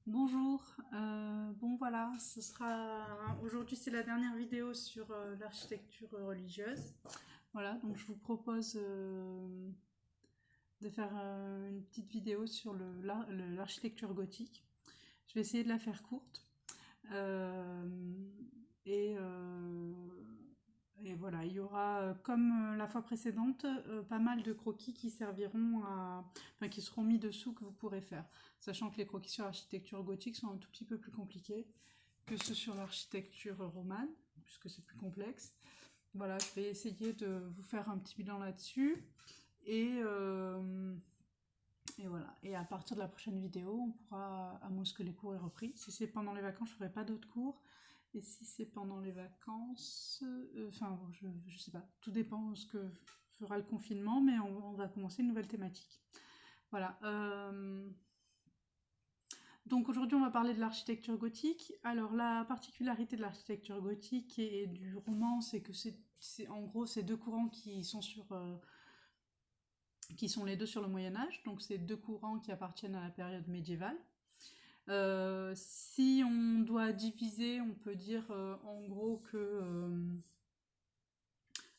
Bonjour, bon voilà, ce sera aujourd'hui c'est la dernière vidéo sur l'architecture religieuse. Voilà, donc je vous propose de faire une petite vidéo sur l'architecture gothique. Je vais essayer de la faire courte. Euh, et, euh, et voilà, il y aura, comme la fois précédente, pas mal de croquis qui serviront enfin, qui seront mis dessous que vous pourrez faire. Sachant que les croquis sur l'architecture gothique sont un tout petit peu plus compliqués que ceux sur l'architecture romane, puisque c'est plus complexe. Voilà, je vais essayer de vous faire un petit bilan là-dessus. Et, euh, et voilà. Et à partir de la prochaine vidéo, on pourra, à moins que les cours aient repris. Si c'est pendant les vacances, je ne ferai pas d'autres cours. Et si c'est pendant les vacances, enfin, bon, je sais pas. Tout dépend de ce que fera le confinement, mais on va commencer une nouvelle thématique. Voilà. Donc aujourd'hui, on va parler de l'architecture gothique. Alors la particularité de l'architecture gothique et du roman, c'est que c'est en gros ces deux courants qui sont les deux sur le Moyen Âge. Donc c'est deux courants qui appartiennent à la période médiévale. Si on doit diviser, on peut dire en gros que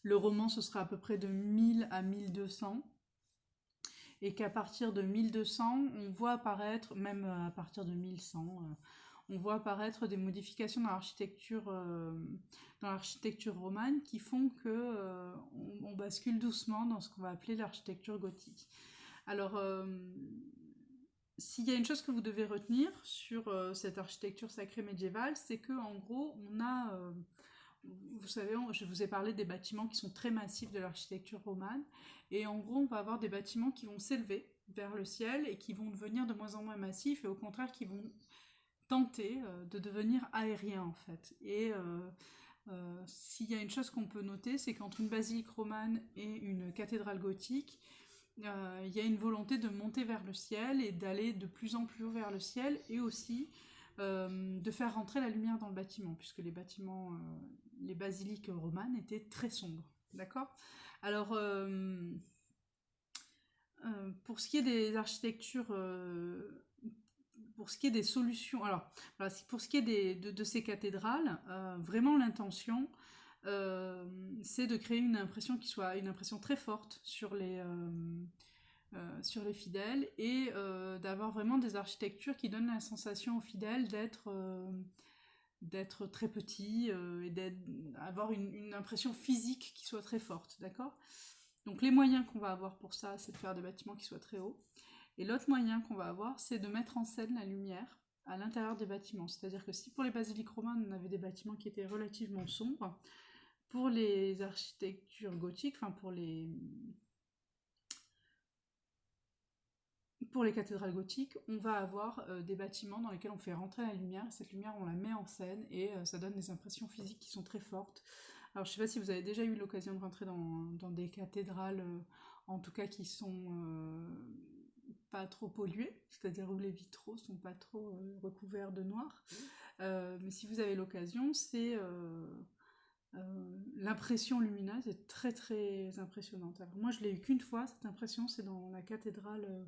le roman ce sera à peu près de 1000 à 1200 et qu'à partir de 1200, on voit apparaître, même à partir de 1100, on voit apparaître des modifications dans l'architecture romane qui font que on bascule doucement dans ce qu'on va appeler l'architecture gothique. Alors, s'il y a une chose que vous devez retenir sur cette architecture sacrée médiévale, c'est que en gros, on a, vous savez, je vous ai parlé des bâtiments qui sont très massifs de l'architecture romane, et en gros, on va avoir des bâtiments qui vont s'élever vers le ciel et qui vont devenir de moins en moins massifs, et au contraire, qui vont tenter de devenir aériens en fait. Et s'il y a une chose qu'on peut noter, c'est qu'entre une basilique romane et une cathédrale gothique, il y a une volonté de monter vers le ciel et d'aller de plus en plus haut vers le ciel, et aussi de faire rentrer la lumière dans le bâtiment, puisque les basiliques romanes étaient très sombres. D'accord. Alors, pour ce qui est des architectures, pour ce qui est des solutions, alors, voilà, pour ce qui est de ces cathédrales, vraiment l'intention, c'est de créer une impression qui soit une impression très forte sur les fidèles, et d'avoir vraiment des architectures qui donnent la sensation aux fidèles d'être très petits, et d'avoir une impression physique qui soit très forte, d'accord. Donc les moyens qu'on va avoir pour ça, c'est de faire des bâtiments qui soient très hauts. Et l'autre moyen qu'on va avoir, c'est de mettre en scène la lumière à l'intérieur des bâtiments. C'est-à-dire que si pour les basiliques romanes, on avait des bâtiments qui étaient relativement sombres, pour les architectures gothiques, enfin pour les cathédrales gothiques, on va avoir des bâtiments dans lesquels on fait rentrer la lumière. Cette lumière, on la met en scène, et ça donne des impressions physiques qui sont très fortes. Alors, je ne sais pas si vous avez déjà eu l'occasion de rentrer dans des cathédrales, en tout cas qui sont pas trop polluées, c'est-à-dire où les vitraux sont pas trop recouverts de noir. Mais si vous avez l'occasion, l'impression lumineuse est très très impressionnante. Alors moi, je l'ai eu qu'une fois, cette impression, c'est dans la cathédrale,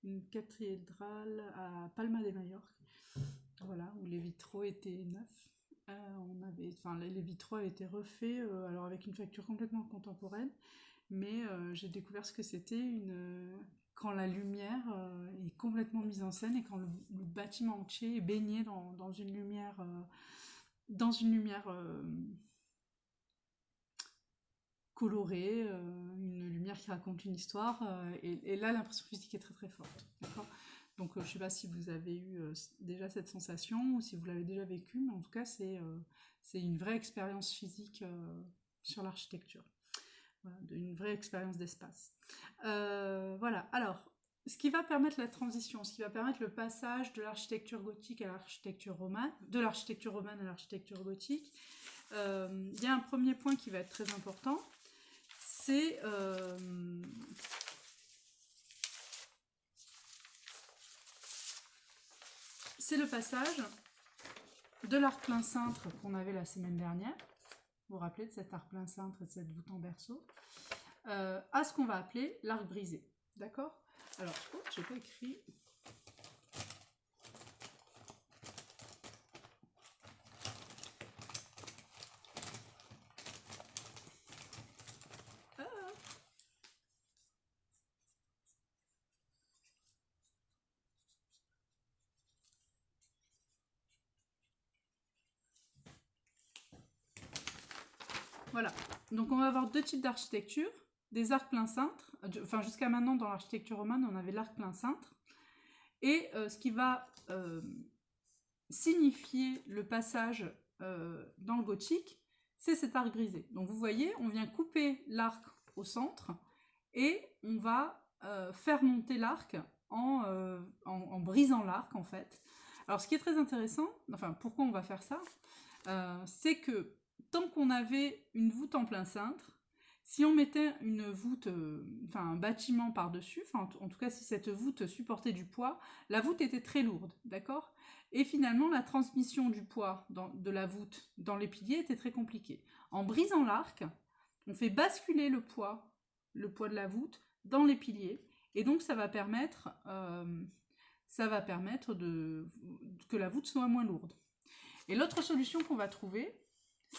une cathédrale à Palma de Majorque, voilà, où les vitraux étaient neufs. Les vitraux avaient été refaits, alors avec une facture complètement contemporaine, mais j'ai découvert ce que c'était quand la lumière est complètement mise en scène, et quand le bâtiment entier est baigné dans une lumière, dans une lumière colorée, une lumière qui raconte une histoire, et là l'impression physique est très très forte. D'accord. Donc je ne sais pas si vous avez eu déjà cette sensation, ou si vous l'avez déjà vécu, mais en tout cas c'est une vraie expérience physique sur l'architecture. Voilà, une vraie expérience d'espace. Voilà, alors, ce qui va permettre la transition, ce qui va permettre le passage de l'architecture gothique à l'architecture romane, de l'architecture romane à l'architecture gothique, il y a un premier point qui va être très important, c'est le passage de l'arc plein cintre qu'on avait la semaine dernière. Vous vous rappelez de cet arc plein cintre et de cette voûte en berceau, à ce qu'on va appeler l'arc brisé. D'accord. Alors, j'ai pas écrit. Voilà, donc on va avoir deux types d'architecture, des arcs plein cintre, enfin jusqu'à maintenant dans l'architecture romane on avait l'arc plein cintre, et ce qui va signifier le passage dans le gothique, c'est cet arc grisé. Donc vous voyez, on vient couper l'arc au centre, et on va faire monter l'arc en brisant l'arc en fait. Alors ce qui est très intéressant, enfin pourquoi on va faire ça, c'est que tant qu'on avait une voûte en plein cintre, si on mettait une voûte, enfin un bâtiment par-dessus, en tout cas si cette voûte supportait du poids, la voûte était très lourde, d'accord? Et finalement la transmission du poids de la voûte dans les piliers était très compliquée. En brisant l'arc, on fait basculer le poids de la voûte dans les piliers, et donc ça va permettre que la voûte soit moins lourde. Et l'autre solution qu'on va trouver,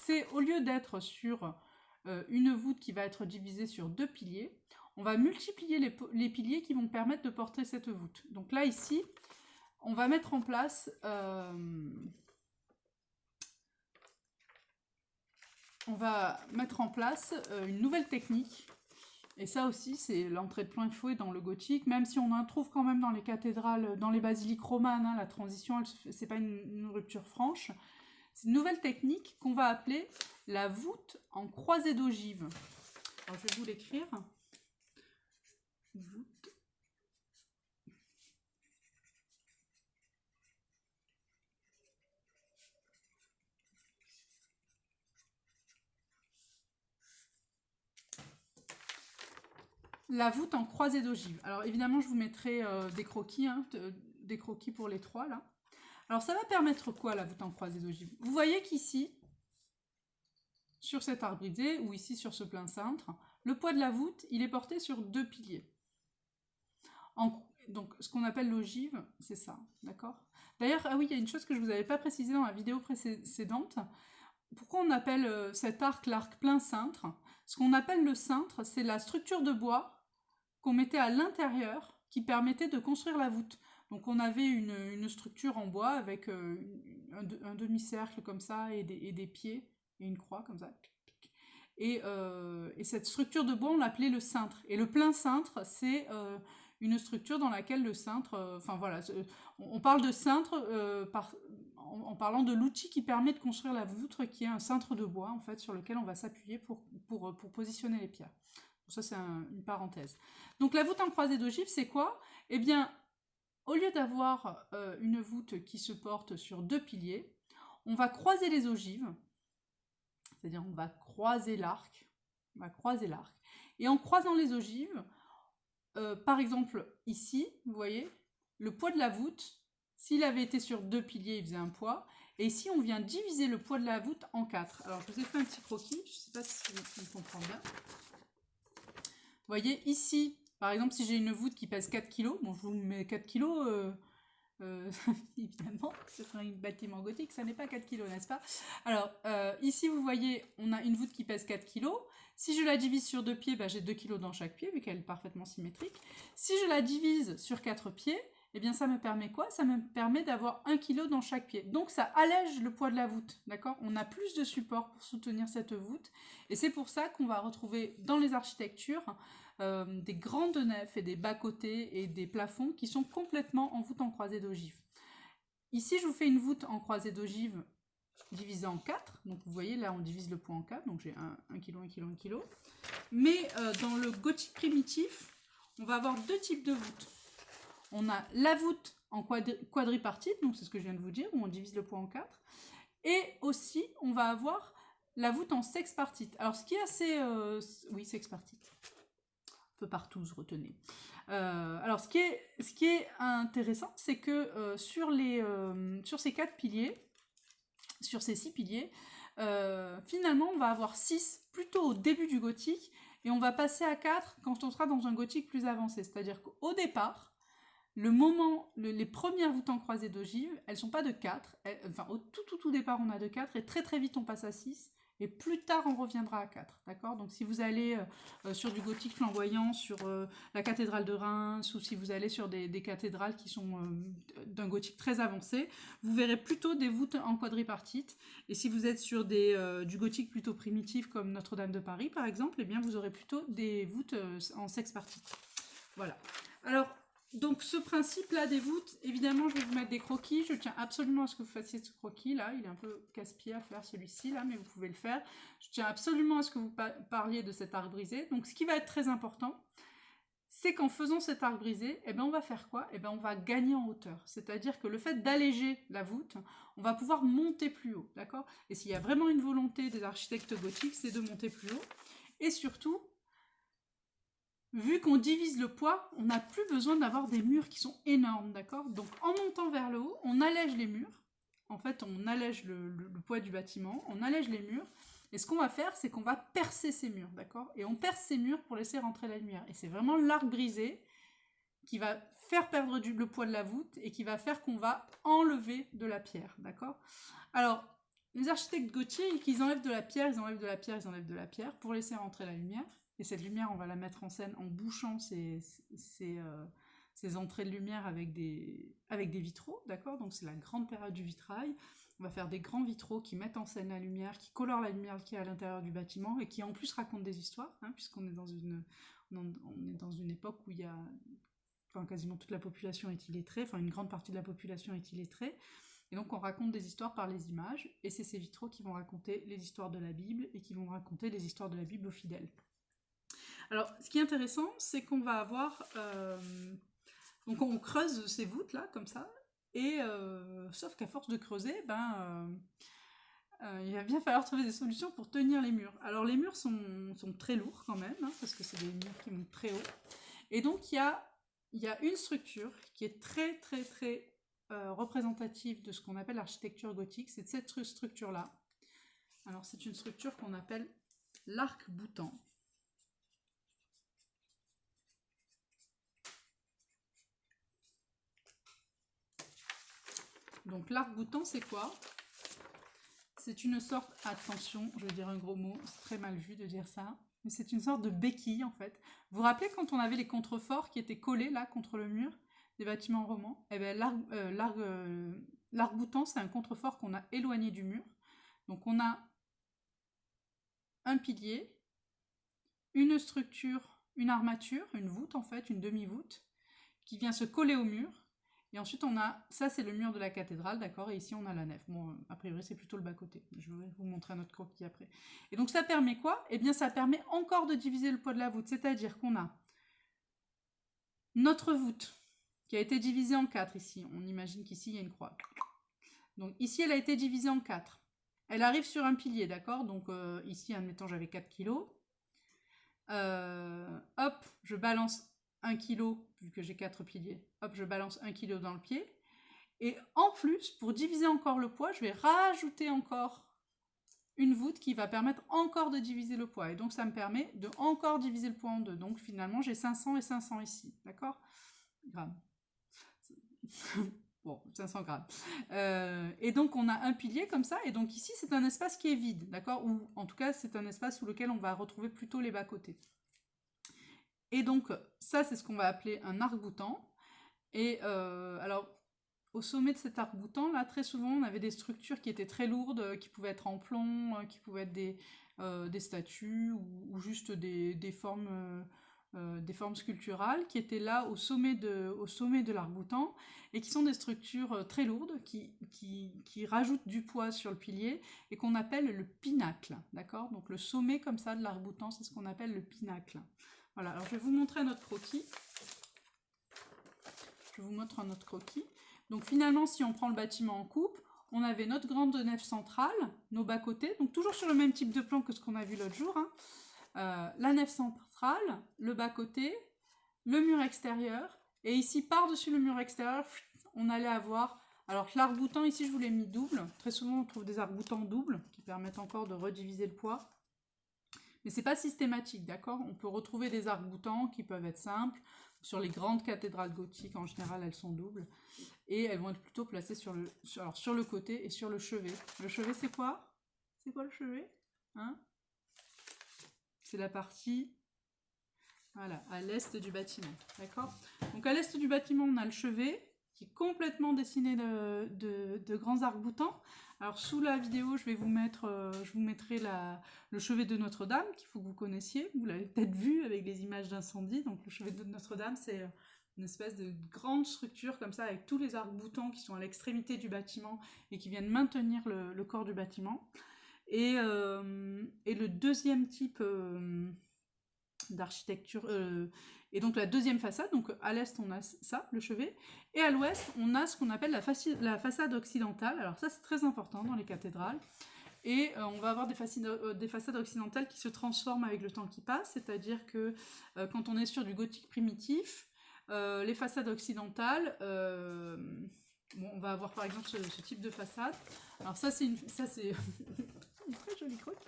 c'est au lieu d'être sur une voûte qui va être divisée sur deux piliers, on va multiplier les piliers qui vont permettre de porter cette voûte. Donc là, ici, on va mettre en place une nouvelle technique. Et ça aussi, c'est l'entrée de plein fouet dans le gothique, même si on en trouve quand même dans les cathédrales, dans les basiliques romanes, hein, la transition, c'est pas une rupture franche. C'est une nouvelle technique qu'on va appeler la voûte en croisée d'ogive. Alors, je vais vous l'écrire. Voûte. La voûte en croisée d'ogive. Alors, évidemment, je vous mettrai des croquis, hein, des croquis pour les trois, là. Alors, ça va permettre quoi, la voûte en croisée d'ogive? Vous voyez qu'ici, sur cet arc brisé, ou ici sur ce plein cintre, le poids de la voûte, il est porté sur deux piliers. Donc, ce qu'on appelle l'ogive, c'est ça, d'accord? D'ailleurs, ah oui, il y a une chose que je ne vous avais pas précisée dans la vidéo précédente. Pourquoi on appelle cet arc l'arc plein cintre? Ce qu'on appelle le cintre, c'est la structure de bois qu'on mettait à l'intérieur qui permettait de construire la voûte. Donc on avait une structure en bois avec un demi-cercle comme ça et des pieds et une croix comme ça. Et cette structure de bois, on l'appelait le cintre. Et le plein cintre, c'est une structure dans laquelle le cintre... Enfin voilà, on parle de cintre en parlant de l'outil qui permet de construire la voûte, qui est un cintre de bois, en fait, sur lequel on va s'appuyer pour positionner les pierres. Ça, c'est une parenthèse. Donc la voûte en croisée d'ogive, c'est quoi? Eh bien, au lieu d'avoir une voûte qui se porte sur deux piliers, on va croiser les ogives, c'est-à-dire on va croiser l'arc, et en croisant les ogives, par exemple ici, vous voyez, le poids de la voûte, s'il avait été sur deux piliers, il faisait un poids, et ici on vient diviser le poids de la voûte en 4. Alors je vous ai fait un petit croquis, je ne sais pas si on comprend bien. Vous voyez, ici, par exemple, si j'ai une voûte qui pèse 4 kg, bon, je vous mets 4 kg, évidemment, c'est un bâtiment gothique, ça n'est pas 4 kg, n'est-ce pas? Alors, ici, vous voyez, on a une voûte qui pèse 4 kg. Si je la divise sur deux pieds, bah, j'ai 2 kg dans chaque pied, vu qu'elle est parfaitement symétrique. Si je la divise sur 4 pieds, eh bien, ça me permet quoi? Ça me permet d'avoir 1 kg dans chaque pied. Donc, ça allège le poids de la voûte, d'accord? On a plus de support pour soutenir cette voûte. Et c'est pour ça qu'on va retrouver dans les architectures des grandes nefs et des bas-côtés et des plafonds qui sont complètement en voûte en croisée d'ogive. Ici, je vous fais une voûte en croisée d'ogive divisée en 4. Donc, vous voyez, là, on divise le poids en 4. Donc, j'ai 1 kg, 1 kg, 1 kg. Mais dans le gothique primitif, on va avoir deux types de voûtes. On a la voûte en quadripartite, donc c'est ce que je viens de vous dire, où on divise le poids en 4. Et aussi, on va avoir la voûte en sexpartite. Alors, ce qui est assez... oui, sexpartite. Un peu partout, je retenais. Alors, ce qui est intéressant, c'est que sur ces 4 piliers, sur ces 6 piliers, finalement, on va avoir 6 plutôt au début du gothique, et on va passer à 4 quand on sera dans un gothique plus avancé. C'est-à-dire qu'au départ, les premières voûtes en croisée d'ogive, elles ne sont pas de 4. Enfin, au tout départ, on a de 4, et très vite, on passe à 6. Et plus tard, on reviendra à 4, d'accord? Donc si vous allez sur du gothique flamboyant, sur la cathédrale de Reims, ou si vous allez sur des cathédrales qui sont d'un gothique très avancé, vous verrez plutôt des voûtes en quadripartite. Et si vous êtes sur du gothique plutôt primitif, comme Notre-Dame de Paris, par exemple, eh bien vous aurez plutôt des voûtes en sexpartite. Voilà. Alors, donc ce principe-là des voûtes, évidemment, je vais vous mettre des croquis. Je tiens absolument à ce que vous fassiez ce croquis-là. Il est un peu casse-pied à faire celui-ci, là, mais vous pouvez le faire. Je tiens absolument à ce que vous parliez de cet arc brisé. Donc, ce qui va être très important, c'est qu'en faisant cet arc brisé, eh ben, on va faire quoi? Eh ben, on va gagner en hauteur. C'est-à-dire que le fait d'alléger la voûte, on va pouvoir monter plus haut, d'accord? Et s'il y a vraiment une volonté des architectes gothiques, c'est de monter plus haut. Et surtout, vu qu'on divise le poids, on n'a plus besoin d'avoir des murs qui sont énormes, d'accord? Donc en montant vers le haut, on allège les murs. En fait, on allège le poids du bâtiment, on allège les murs. Et ce qu'on va faire, c'est qu'on va percer ces murs, d'accord? Et on perce ces murs pour laisser rentrer la lumière. Et c'est vraiment l'arc brisé qui va faire perdre le poids de la voûte et qui va faire qu'on va enlever de la pierre, d'accord? Alors, les architectes gothiques, ils enlèvent de la pierre, ils enlèvent de la pierre, ils enlèvent de la pierre pour laisser rentrer la lumière. Et cette lumière, on va la mettre en scène en bouchant ces entrées de lumière avec des vitraux, d'accord? Donc c'est la grande période du vitrail. On va faire des grands vitraux qui mettent en scène la lumière, qui colorent la lumière qui est à l'intérieur du bâtiment et qui en plus racontent des histoires, hein, puisqu'on est dans une époque où il y a... Enfin, quasiment toute la population est illettrée, enfin une grande partie de la population est illettrée. Et donc on raconte des histoires par les images, et c'est ces vitraux qui vont raconter les histoires de la Bible et qui vont raconter les histoires de la Bible aux fidèles. Alors, ce qui est intéressant, c'est qu'on va avoir... donc on creuse ces voûtes-là, comme ça, et sauf qu'à force de creuser, il va bien falloir trouver des solutions pour tenir les murs. Alors les murs sont très lourds quand même, hein, parce que c'est des murs qui montent très haut. Et donc il y a une structure qui est très très très représentative de ce qu'on appelle l'architecture gothique, c'est cette structure-là. Alors c'est une structure qu'on appelle l'arc-boutant. Donc l'arc-boutant, c'est quoi? C'est une sorte, attention, je vais dire un gros mot, c'est très mal vu de dire ça, mais c'est une sorte de béquille en fait. Vous vous rappelez quand on avait les contreforts qui étaient collés là contre le mur des bâtiments romans? Eh bien l'arc-boutant, c'est un contrefort qu'on a éloigné du mur. Donc on a un pilier, une structure, une armature, une voûte en fait, une demi-voûte, qui vient se coller au mur. Et ensuite, on a, ça c'est le mur de la cathédrale, d'accord, et ici on a la nef. Bon, a priori c'est plutôt le bas-côté. Je vais vous montrer un autre croquis après. Et donc ça permet quoi? Eh bien ça permet encore de diviser le poids de la voûte, c'est-à-dire qu'on a notre voûte qui a été divisée en 4 ici. On imagine qu'ici il y a une croix. Donc ici elle a été divisée en 4. Elle arrive sur un pilier, d'accord? Donc ici, admettons, j'avais 4 kilos. Hop, je balance 1 kg, vu que j'ai 4 piliers, hop, je balance 1 kg dans le pied. Et en plus, pour diviser encore le poids, je vais rajouter encore une voûte qui va permettre encore de diviser le poids. Et donc, ça me permet de encore diviser le poids en deux. Donc, finalement, j'ai 500 et 500 ici, d'accord? Grammes. Bon, 500 grammes. Et donc, on a un pilier comme ça. Et donc, ici, c'est un espace qui est vide, d'accord? Ou en tout cas, c'est un espace sous lequel on va retrouver plutôt les bas-côtés. Et donc, ça, c'est ce qu'on va appeler un arc-boutant. Et alors, au sommet de cet arc-boutant, là, très souvent, on avait des structures qui étaient très lourdes, qui pouvaient être en plomb, qui pouvaient être des statues ou juste des formes sculpturales qui étaient là au sommet de l'arc-boutant et qui sont des structures très lourdes qui rajoutent du poids sur le pilier et qu'on appelle le pinacle, d'accord? Donc le sommet comme ça de l'arc-boutant, c'est ce qu'on appelle le pinacle. Voilà, alors je vais vous montrer un autre croquis. Je vous montre un autre croquis. Donc finalement, si on prend le bâtiment en coupe, on avait notre grande nef centrale, nos bas-côtés, donc toujours sur le même type de plan que ce qu'on a vu l'autre jour, hein. La nef centrale, le bas-côté, le mur extérieur, et ici, par-dessus le mur extérieur, on allait avoir... Alors l'arc-boutant, ici, je vous l'ai mis double. Très souvent, on trouve des arcs-boutants doubles qui permettent encore de rediviser le poids. Mais c'est pas systématique, d'accord? On peut retrouver des arcs-boutants qui peuvent être simples. Sur les grandes cathédrales gothiques, en général, elles sont doubles. Et elles vont être plutôt placées sur le côté et sur le chevet. Le chevet, c'est quoi? C'est quoi le chevet? hein. C'est la partie, voilà, à l'est du bâtiment, d'accord. Donc à l'est du bâtiment, on a le chevet, qui est complètement dessiné de grands arcs-boutants. Alors sous la vidéo, je vous mettrai le chevet de Notre-Dame, qu'il faut que vous connaissiez. Vous l'avez peut-être vu avec les images d'incendie. Donc le chevet de Notre-Dame, c'est une espèce de grande structure comme ça, avec tous les arcs-boutants qui sont à l'extrémité du bâtiment et qui viennent maintenir le corps du bâtiment. Et le deuxième type d'architecture, et donc la deuxième façade, donc à l'est on a ça, le chevet, et à l'ouest on a ce qu'on appelle la façade occidentale. Alors ça c'est très important dans les cathédrales, et on va avoir des façades occidentales qui se transforment avec le temps qui passe, c'est-à-dire que quand on est sur du gothique primitif, les façades occidentales, bon, on va avoir par exemple ce type de façade. Alors ça c'est une très jolie croquis.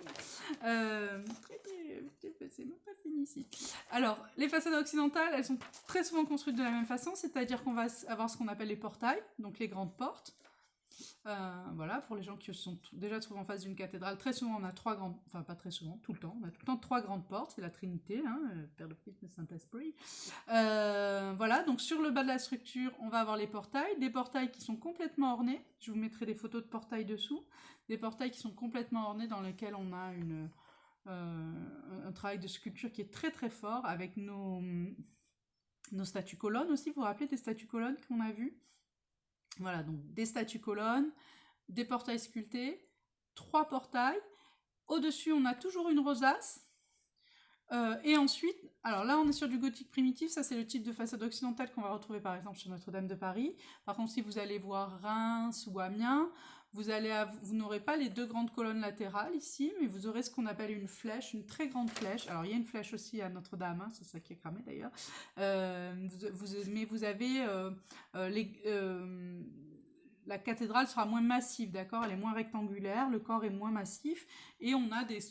C'est même pas fini ici. Alors, les façades occidentales, elles sont très souvent construites de la même façon, c'est-à-dire qu'on va avoir ce qu'on appelle les portails, donc les grandes portes. Voilà, pour les gens qui sont déjà trouvés en face d'une cathédrale, très souvent on a trois grandes, enfin pas très souvent, tout le temps, on a tout le temps trois grandes portes, c'est la Trinité, hein, Père, le Fils, le Saint-Esprit. Voilà, donc sur le bas de la structure, on va avoir les portails, des portails qui sont complètement ornés, je vous mettrai des photos de portails dessous, des portails qui sont complètement ornés dans lesquels on a un travail de sculpture qui est très très fort, avec nos statues colonnes aussi, vous vous rappelez des statues colonnes qu'on a vues? Voilà, donc des statues colonnes, des portails sculptés, 3 portails. Au-dessus, on a toujours une rosace. Et ensuite, alors là, on est sur du gothique primitif. Ça, c'est le type de façade occidentale qu'on va retrouver par exemple sur Notre-Dame de Paris. Par contre, si vous allez voir Reims ou Amiens, vous n'aurez pas les deux grandes colonnes latérales ici, mais vous aurez ce qu'on appelle une flèche, une très grande flèche. Alors, il y a une flèche aussi à Notre-Dame, hein, c'est ça qui est cramé d'ailleurs. Mais vous avez la cathédrale sera moins massive, d'accord? Elle est moins rectangulaire, le corps est moins massif, et on a des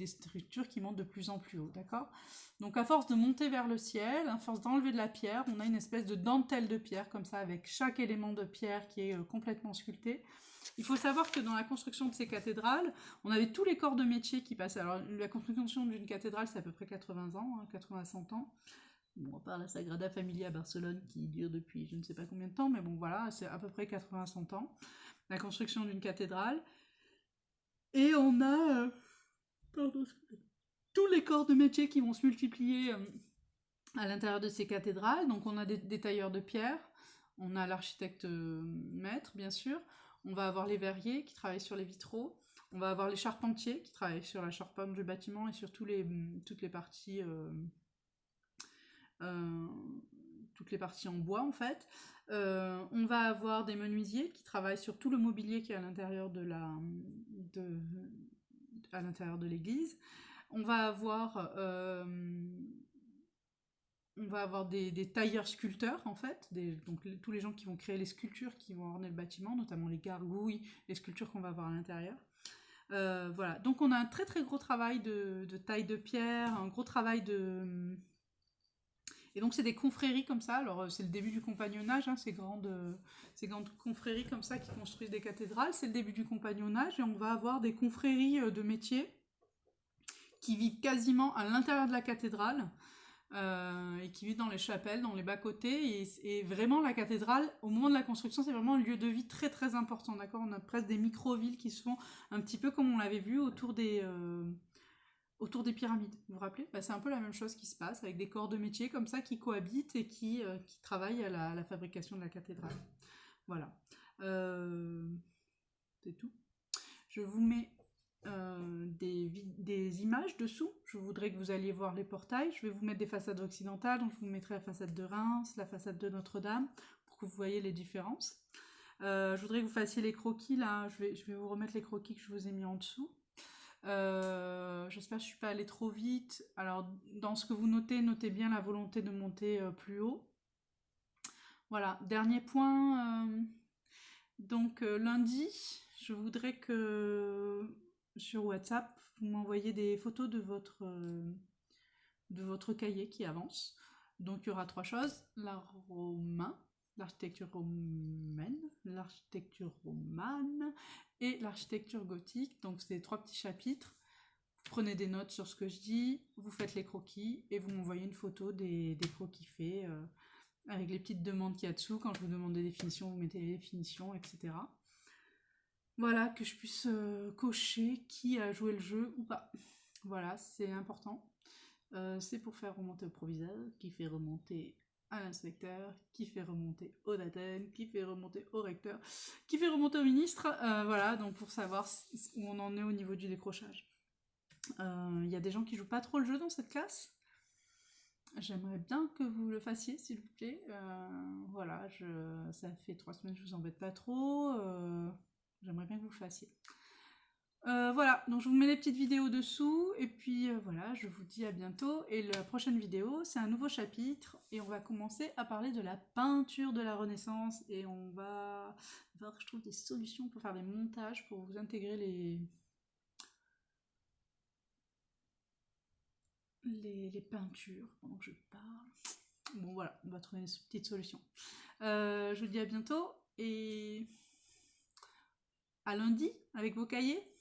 structures qui montent de plus en plus haut, d'accord? Donc à force de monter vers le ciel, à force d'enlever de la pierre, on a une espèce de dentelle de pierre, comme ça, avec chaque élément de pierre qui est complètement sculpté. Il faut savoir que dans la construction de ces cathédrales, on avait tous les corps de métier qui passaient. Alors la construction d'une cathédrale, c'est à peu près 80 ans, hein, 80-100 ans. Bon, à part la Sagrada Familia à Barcelone qui dure depuis je ne sais pas combien de temps, mais bon voilà, c'est à peu près 80-100 ans, la construction d'une cathédrale. Et on a tous les corps de métier qui vont se multiplier à l'intérieur de ces cathédrales. Donc on a des tailleurs de pierre, on a l'architecte maître bien sûr, on va avoir les verriers qui travaillent sur les vitraux, on va avoir les charpentiers qui travaillent sur la charpente du bâtiment et sur toutes les parties en bois en fait. On va avoir des menuisiers qui travaillent sur tout le mobilier qui est à l'intérieur de l'église. On va avoir des tailleurs sculpteurs en fait, donc tous les gens qui vont créer les sculptures qui vont orner le bâtiment, notamment les gargouilles, les sculptures qu'on va avoir à l'intérieur. Voilà, donc on a un très très gros travail de taille de pierre, un gros travail de... Et donc c'est des confréries comme ça, alors c'est le début du compagnonnage, hein, ces grandes confréries comme ça qui construisent des cathédrales, c'est le début du compagnonnage, et on va avoir des confréries de métiers qui vivent quasiment à l'intérieur de la cathédrale, et qui vivent dans les chapelles, dans les bas-côtés, et vraiment la cathédrale, au moment de la construction, c'est vraiment un lieu de vie très très important, d'accord? On a presque des micro-villes qui se font un petit peu comme on l'avait vu autour des pyramides, vous vous rappelez? C'est un peu la même chose qui se passe, avec des corps de métier comme ça qui cohabitent et qui travaillent à la fabrication de la cathédrale. Voilà. C'est tout. Je vous mets des images dessous. Je voudrais que vous alliez voir les portails. Je vais vous mettre des façades occidentales, donc je vous mettrai la façade de Reims, la façade de Notre-Dame, pour que vous voyez les différences. Je voudrais que vous fassiez les croquis, là. Je vais vous remettre les croquis que je vous ai mis en dessous. J'espère que je ne suis pas allée trop vite. Alors, dans ce que vous notez, notez bien la volonté de monter plus haut. Voilà, dernier point. Donc, lundi, je voudrais que sur WhatsApp, vous m'envoyez des photos de votre cahier qui avance. Donc, il y aura 3 choses. L'architecture romaine, l'architecture romane et l'architecture gothique. Donc, c'est 3 petits chapitres. prenez des notes sur ce que je dis, vous faites les croquis et vous m'envoyez une photo des croquis faits avec les petites demandes qu'il y a dessous. Quand je vous demande des définitions, vous mettez les définitions, etc. Voilà, que je puisse cocher qui a joué le jeu ou pas. Voilà, c'est important. C'est pour faire remonter au proviseur, qui fait remonter à l'inspecteur, qui fait remonter au DATEN, qui fait remonter au recteur, qui fait remonter au ministre. Voilà, donc pour savoir où on en est au niveau du décrochage. Il y a des gens qui jouent pas trop le jeu dans cette classe. J'aimerais bien que vous le fassiez, s'il vous plaît. Voilà, ça fait 3 semaines que je vous embête pas trop. J'aimerais bien que vous le fassiez. Voilà, donc je vous mets les petites vidéos dessous, et puis voilà, je vous dis à bientôt. Et la prochaine vidéo, c'est un nouveau chapitre, et on va commencer à parler de la peinture de la Renaissance, et on va voir que je trouve des solutions pour faire des montages, pour vous intégrer les peintures pendant que je parle. Bon voilà, on va trouver une petite solution. Je vous dis à bientôt, et à lundi avec vos cahiers.